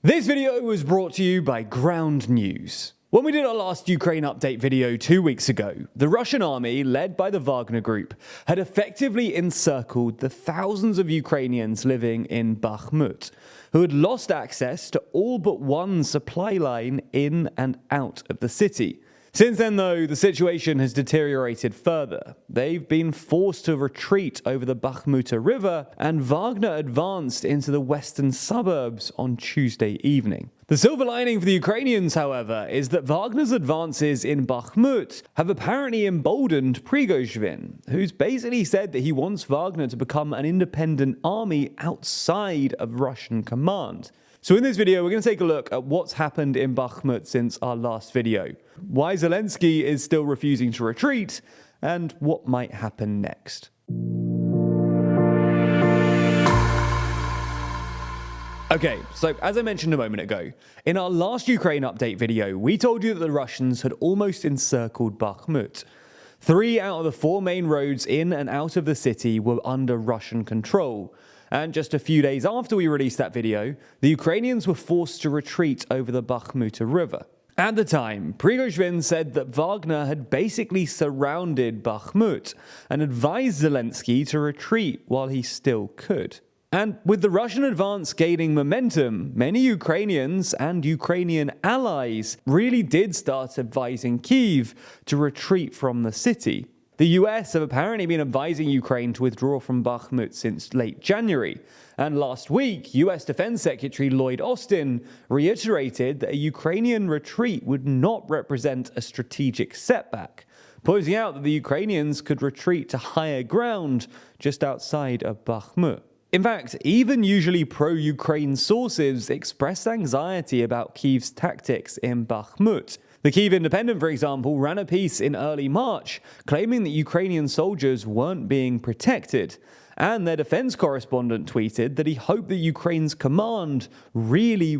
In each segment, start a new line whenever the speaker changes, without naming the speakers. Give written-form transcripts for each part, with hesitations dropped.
This video was brought to you by Ground News. When we did our last Ukraine update video 2 weeks ago, the Russian army, led by the Wagner Group, had effectively encircled the thousands of Ukrainians living in Bakhmut, who had lost access to all but one supply line in and out of the city. Since then, though, the situation has deteriorated further. They've been forced to retreat over the Bakhmut River, and Wagner advanced into the western suburbs on Tuesday evening. The silver lining for the Ukrainians, however, is that Wagner's advances in Bakhmut have apparently emboldened Prigozhin, who's basically said that he wants Wagner to become an independent army outside of Russian command. So in this video, we're going to take a look at what's happened in Bakhmut since our last video, why Zelensky is still refusing to retreat, and what might happen next. Okay, so as I mentioned a moment ago, in our last Ukraine update video, we told you that the Russians had almost encircled Bakhmut. 3 out of the 4 main roads in and out of the city were under Russian control. And just a few days after we released that video, the Ukrainians were forced to retreat over the Bakhmut River. At the time, Prigozhin said that Wagner had basically surrounded Bakhmut and advised Zelensky to retreat while he still could. And with the Russian advance gaining momentum, many Ukrainians and Ukrainian allies really did start advising Kyiv to retreat from the city. The US have apparently been advising Ukraine to withdraw from Bakhmut since late January, and last week, US Defense Secretary Lloyd Austin reiterated that a Ukrainian retreat would not represent a strategic setback, pointing out that the Ukrainians could retreat to higher ground just outside of Bakhmut. In fact, even usually pro-Ukraine sources expressed anxiety about Kyiv's tactics in Bakhmut. The Kyiv Independent, for example, ran a piece in early March claiming that Ukrainian soldiers weren't being protected, and their defense correspondent tweeted that he hoped that Ukraine's command really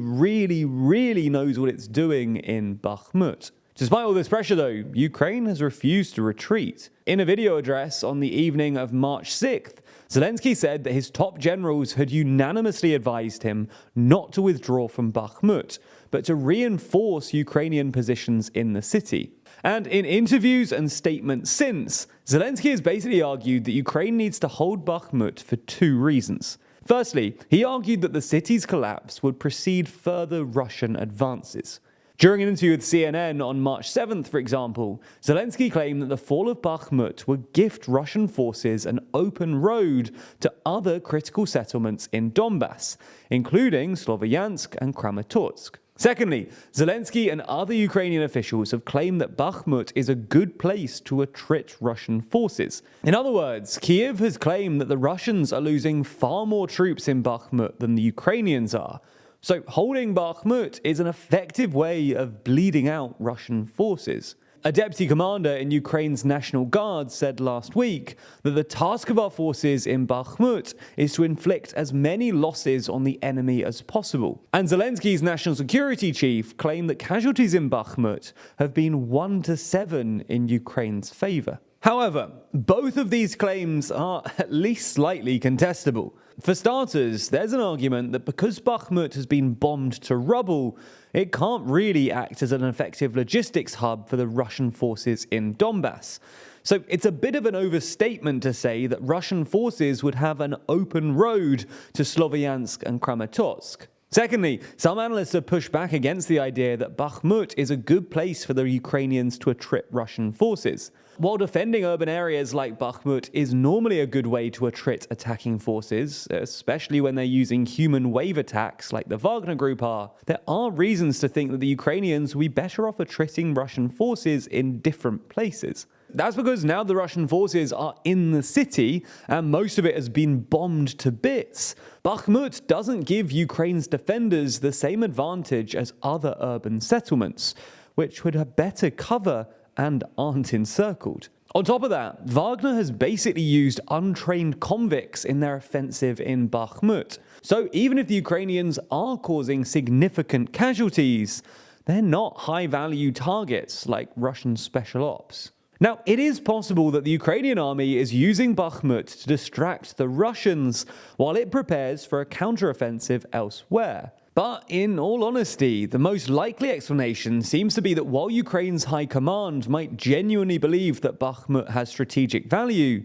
knows what it's doing in Bakhmut. Despite all this pressure, though, Ukraine has refused to retreat. In a video address on the evening of March 6th, Zelensky said that his top generals had unanimously advised him not to withdraw from Bakhmut, but to reinforce Ukrainian positions in the city. And in interviews and statements since, Zelensky has basically argued that Ukraine needs to hold Bakhmut for 2 reasons. Firstly, he argued that the city's collapse would precede further Russian advances. During an interview with CNN on March 7th, for example, Zelensky claimed that the fall of Bakhmut would gift Russian forces an open road to other critical settlements in Donbass, including Sloviansk and Kramatorsk. Secondly, Zelensky and other Ukrainian officials have claimed that Bakhmut is a good place to attrit Russian forces. In other words, Kyiv has claimed that the Russians are losing far more troops in Bakhmut than the Ukrainians are. So holding Bakhmut is an effective way of bleeding out Russian forces. A deputy commander in Ukraine's National Guard said last week that the task of our forces in Bakhmut is to inflict as many losses on the enemy as possible. And Zelensky's national security chief claimed that casualties in Bakhmut have been 1 to 7 in Ukraine's favor. However, both of these claims are at least slightly contestable. For starters, there's an argument that because Bakhmut has been bombed to rubble, it can't really act as an effective logistics hub for the Russian forces in Donbass. So it's a bit of an overstatement to say that Russian forces would have an open road to Sloviansk and Kramatorsk. Secondly, some analysts have pushed back against the idea that Bakhmut is a good place for the Ukrainians to attrit Russian forces. While defending urban areas like Bakhmut is normally a good way to attrit attacking forces, especially when they're using human wave attacks like the Wagner Group are, there are reasons to think that the Ukrainians will be better off attriting Russian forces in different places. That's because now the Russian forces are in the city and most of it has been bombed to bits. Bakhmut doesn't give Ukraine's defenders the same advantage as other urban settlements, which would have better cover and aren't encircled. On top of that, Wagner has basically used untrained convicts in their offensive in Bakhmut. So even if the Ukrainians are causing significant casualties, they're not high-value targets like Russian special ops. Now, it is possible that the Ukrainian army is using Bakhmut to distract the Russians while it prepares for a counteroffensive elsewhere. But in all honesty, the most likely explanation seems to be that while Ukraine's high command might genuinely believe that Bakhmut has strategic value,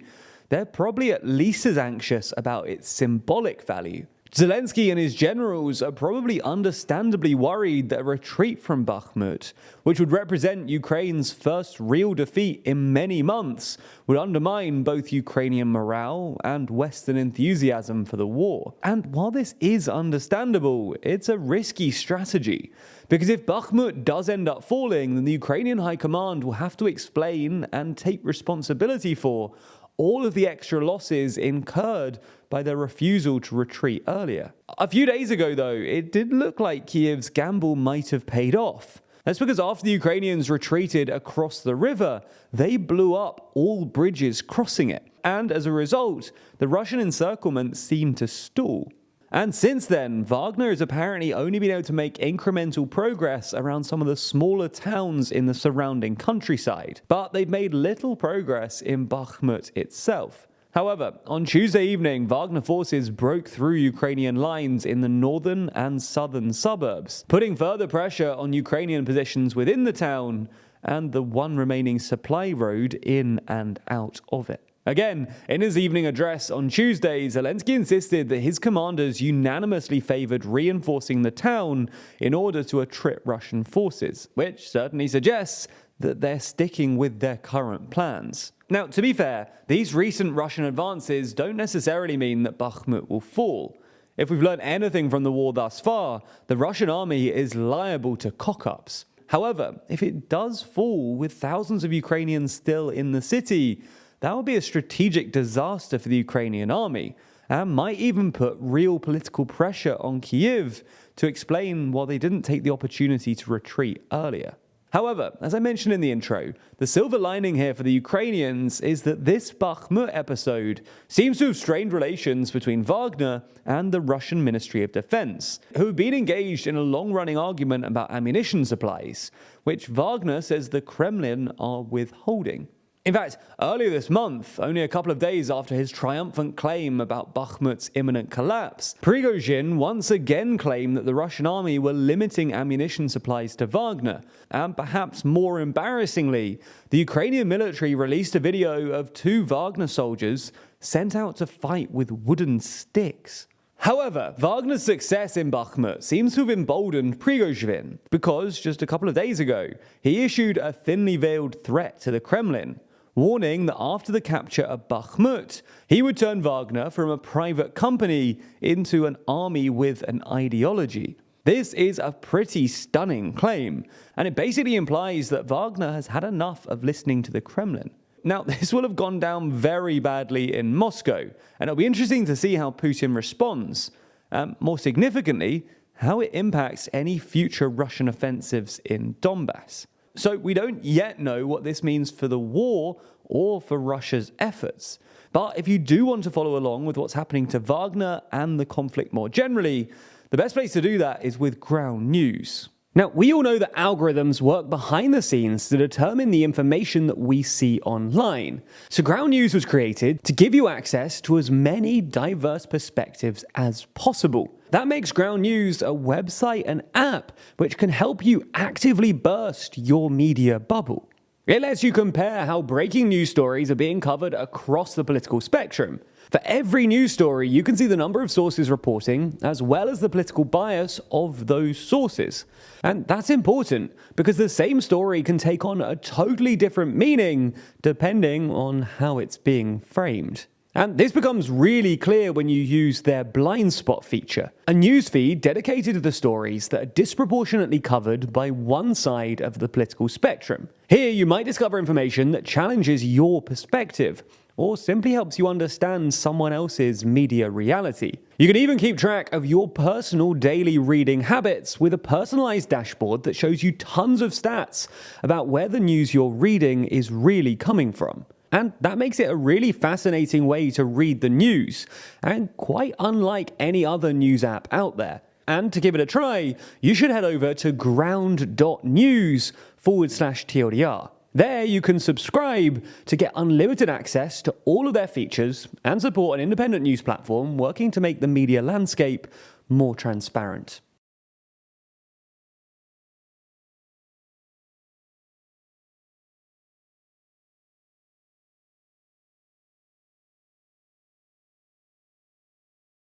they're probably at least as anxious about its symbolic value. Zelensky and his generals are probably understandably worried that a retreat from Bakhmut, which would represent Ukraine's first real defeat in many months, would undermine both Ukrainian morale and Western enthusiasm for the war. And while this is understandable, it's a risky strategy. Because if Bakhmut does end up falling, then the Ukrainian high command will have to explain and take responsibility for all of the extra losses incurred by their refusal to retreat earlier. A few days ago, though, it did look like Kiev's gamble might have paid off. That's because after the Ukrainians retreated across the river, they blew up all bridges crossing it. And as a result, the Russian encirclement seemed to stall. And since then, Wagner has apparently only been able to make incremental progress around some of the smaller towns in the surrounding countryside. But they've made little progress in Bakhmut itself. However, on Tuesday evening, Wagner forces broke through Ukrainian lines in the northern and southern suburbs, putting further pressure on Ukrainian positions within the town and the one remaining supply road in and out of it. Again, in his evening address on Tuesday, Zelensky insisted that his commanders unanimously favored reinforcing the town in order to attrit Russian forces, which certainly suggests that they're sticking with their current plans. Now, to be fair, these recent Russian advances don't necessarily mean that Bakhmut will fall. If we've learned anything from the war thus far, the Russian army is liable to cock-ups. However, if it does fall with thousands of Ukrainians still in the city, that would be a strategic disaster for the Ukrainian army, and might even put real political pressure on Kyiv to explain why they didn't take the opportunity to retreat earlier. However, as I mentioned in the intro, the silver lining here for the Ukrainians is that this Bakhmut episode seems to have strained relations between Wagner and the Russian Ministry of Defense, who have been engaged in a long-running argument about ammunition supplies, which Wagner says the Kremlin are withholding. In fact, earlier this month, only a couple of days after his triumphant claim about Bakhmut's imminent collapse, Prigozhin once again claimed that the Russian army were limiting ammunition supplies to Wagner. And perhaps more embarrassingly, the Ukrainian military released a video of 2 Wagner soldiers sent out to fight with wooden sticks. However, Wagner's success in Bakhmut seems to have emboldened Prigozhin, because just a couple of days ago, he issued a thinly veiled threat to the Kremlin, warning that after the capture of Bakhmut, he would turn Wagner from a private company into an army with an ideology. This is a pretty stunning claim, and it basically implies that Wagner has had enough of listening to the Kremlin. Now, this will have gone down very badly in Moscow, and it'll be interesting to see how Putin responds. More significantly, how it impacts any future Russian offensives in Donbass. So we don't yet know what this means for the war or for Russia's efforts. But if you do want to follow along with what's happening to Wagner and the conflict more generally, the best place to do that is with ground news. Now, we all know that algorithms work behind the scenes to determine the information that we see online. So Ground News was created to give you access to as many diverse perspectives as possible. That makes Ground News a website and app which can help you actively burst your media bubble. It lets you compare how breaking news stories are being covered across the political spectrum. For every news story, you can see the number of sources reporting, as well as the political bias of those sources. And that's important, because the same story can take on a totally different meaning depending on how it's being framed. And this becomes really clear when you use their blind spot feature, a newsfeed dedicated to the stories that are disproportionately covered by one side of the political spectrum. Here you might discover information that challenges your perspective, or simply helps you understand someone else's media reality. You can even keep track of your personal daily reading habits with a personalized dashboard that shows you tons of stats about where the news you're reading is really coming from. And that makes it a really fascinating way to read the news, and quite unlike any other news app out there. And to give it a try, you should head over to ground.news/TLDR. There you can subscribe to get unlimited access to all of their features and support an independent news platform working to make the media landscape more transparent.